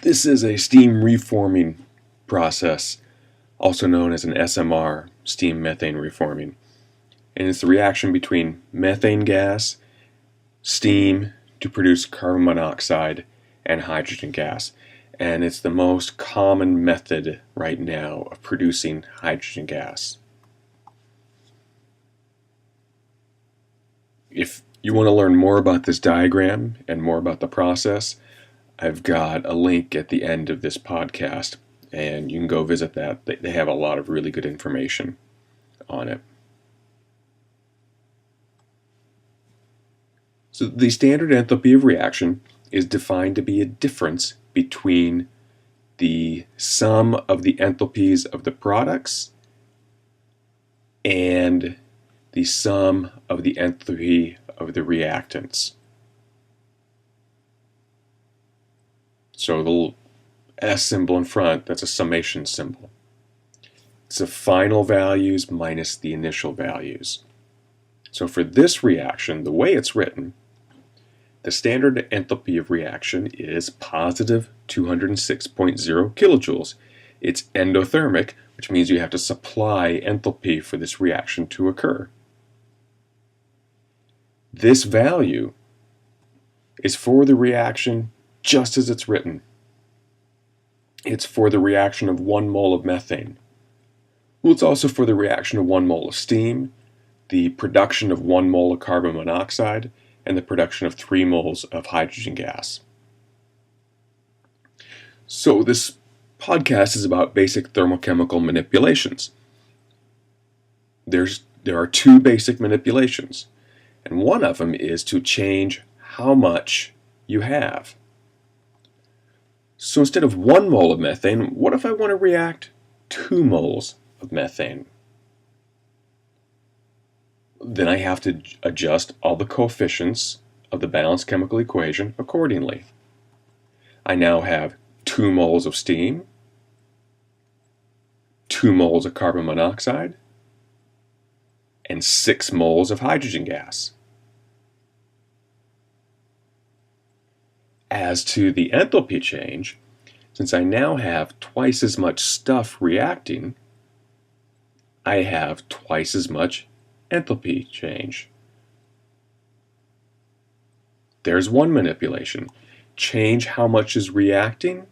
This is a steam reforming process, also known as an SMR, steam methane reforming. And it's the reaction between methane gas, steam to produce carbon monoxide, and hydrogen gas. And it's the most common method right now of producing hydrogen gas. If you want to learn more about this diagram and more about the process, I've got a link at the end of this podcast, and you can go visit that. They have a lot of really good information on it. So the standard enthalpy of reaction is defined to be a difference between the sum of the enthalpies of the products and the sum of the enthalpy of the reactants. So the S symbol in front, that's a summation symbol. It's the final values minus the initial values. So for this reaction, the way it's written, the standard enthalpy of reaction is positive 206.0 kilojoules. It's endothermic, which means you have to supply enthalpy for this reaction to occur. This value is for the reaction just as it's written. It's for the reaction of 1 mole of methane. Well, it's also for the reaction of 1 mole of steam, the production of 1 mole of carbon monoxide, and the production of 3 moles of hydrogen gas. So this podcast is about basic thermochemical manipulations. There are 2 basic manipulations, and one of them is to change how much you have. So instead of 1 mole of methane, what if I want to react 2 moles of methane? Then I have to adjust all the coefficients of the balanced chemical equation accordingly. I now have 2 moles of steam, 2 moles of carbon monoxide, and 6 moles of hydrogen gas. As to the enthalpy change, since I now have twice as much stuff reacting, I have twice as much enthalpy change. There's one manipulation. Change how much is reacting,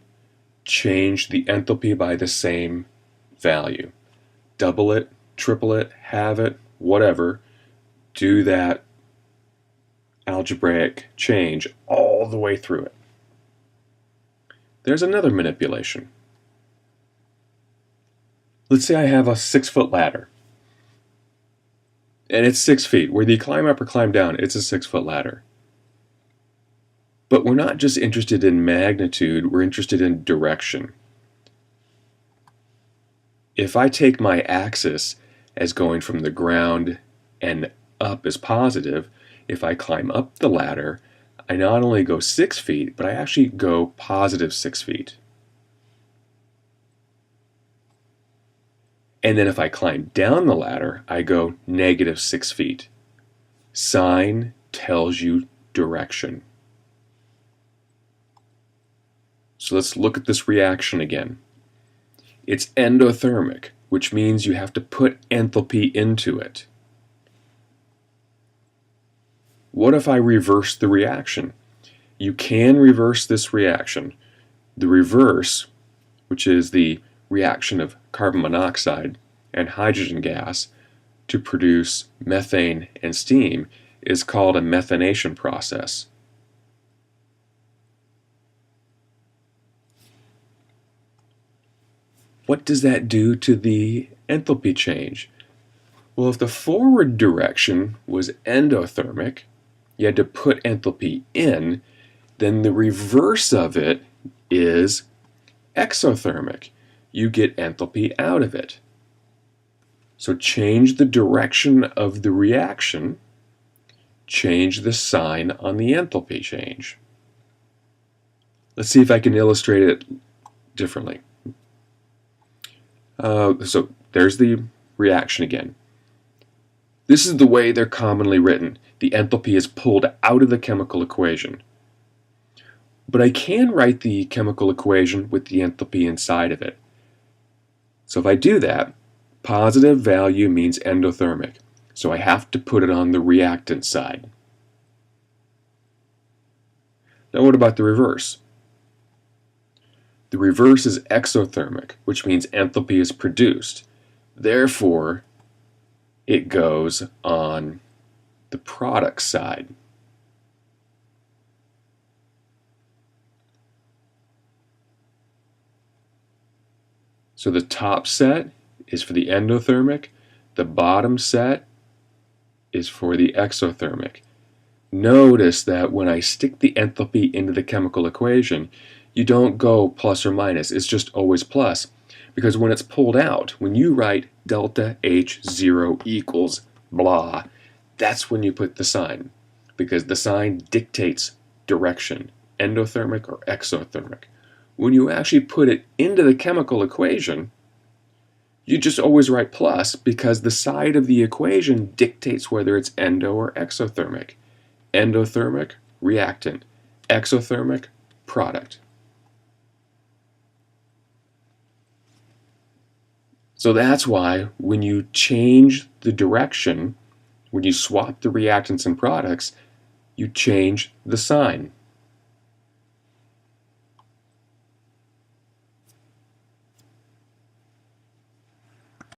change the enthalpy by the same value. Double it, triple it, halve it, whatever. Do that algebraic change all the way through it. There's another manipulation. Let's say I have a 6-foot ladder. And it's 6 feet. Whether you climb up or climb down, it's a 6-foot ladder. But we're not just interested in magnitude, we're interested in direction. If I take my axis as going from the ground and up as positive, if I climb up the ladder, I not only go 6 feet, but I actually go positive 6 feet. And then if I climb down the ladder, I go negative 6 feet. Sign tells you direction. So let's look at this reaction again. It's endothermic, which means you have to put enthalpy into it. What if I reverse the reaction? You can reverse this reaction. The reverse, which is the reaction of carbon monoxide and hydrogen gas to produce methane and steam, is called a methanation process. What does that do to the enthalpy change? Well, if the forward direction was endothermic, you had to put enthalpy in, then the reverse of it is exothermic. You get enthalpy out of it. So change the direction of the reaction, change the sign on the enthalpy change. Let's see if I can illustrate it differently. So there's the reaction again. This is the way they're commonly written. The enthalpy is pulled out of the chemical equation. But I can write the chemical equation with the enthalpy inside of it. So if I do that, positive value means endothermic. So I have to put it on the reactant side. Now what about the reverse? The reverse is exothermic, which means enthalpy is produced. Therefore, it goes on the product side. So the top set is for the endothermic, the bottom set is for the exothermic. Notice that when I stick the enthalpy into the chemical equation, you don't go plus or minus, it's just always plus. Because when it's pulled out, when you write delta H0 equals blah, that's when you put the sign. Because the sign dictates direction, endothermic or exothermic. When you actually put it into the chemical equation, you just always write plus because the side of the equation dictates whether it's endo or exothermic. Endothermic, reactant. Exothermic, product. So that's why when you change the direction, when you swap the reactants and products, you change the sign.